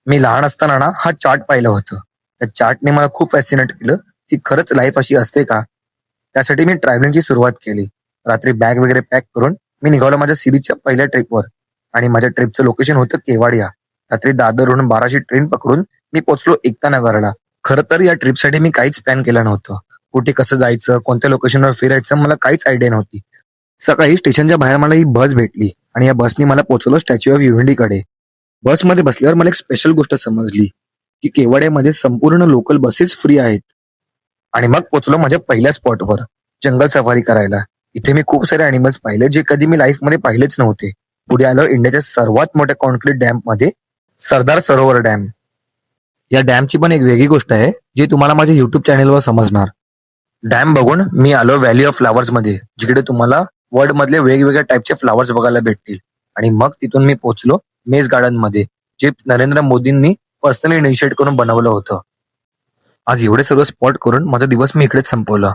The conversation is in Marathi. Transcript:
मी लहान असताना ना हा चार्ट पाहिलं होतं. त्या चार्टने मला खूप फॅसिनेट केलं की खरंच लाईफ अशी असते का? त्यासाठी मी ट्रॅव्हलिंगची सुरुवात केली. रात्री बॅग वगैरे पॅक करून मी निघालो माझ्या सिरीजच्या पहिल्या ट्रिपवर आणि माझ्या ट्रिपचं लोकेशन होतं केवाडिया. रात्री दादरवरून 12ची ट्रेन पकडून मी पोहोचलो एकता नगरला. खरं तर या ट्रिपसाठी मी काहीच प्लॅन केलं नव्हतं. कुठे कसं जायचं, कोणत्या लोकेशनवर फिरायचं मला काहीच आयडिया नव्हती. सकाळी स्टेशनच्या बाहेर मला ही बस भेटली आणि या बसनी मला पोहोचवलं स्टॅच्यू ऑफ युनिटीकडे. बसमध्ये बसल्यावर मला एक स्पेशल गोष्ट समजली की केवाड्यामध्ये संपूर्ण लोकल बसेस फ्री आहेत. आणि मग पोहोचलो माझ्या पहिल्या स्पॉटवर, जंगल सफारी करायला. इथे मी खूप सारे अॅनिमल्स पाहिले जे कधी मी लाईफ मध्ये पाहिलेच नव्हते. पुढे आलो इंडियाच्या सर्वात मोठ्या कॉन्क्रीट डॅम मध्ये, सरदार सरोवर डॅम. या डॅमची पण एक वेगळी गोष्ट आहे जी तुम्हाला माझ्या युट्यूब चॅनलवर समजणार. डॅम बघून मी आलो व्हॅली ऑफ फ्लावर्स मध्ये, जिकडे तुम्हाला वर्ल्ड मधले वेगवेगळ्या टाईपचे फ्लावर्स बघायला भेटतील. आणि मग तिथून मी पोहोचलो मेज गार्डन मध्ये, जे नरेंद्र मोदींनी पर्सनली इनिशिएट करून बनवलं होतं. आज एवढे सर्व स्पॉट करून माझा दिवस मी इकडेच संपवला.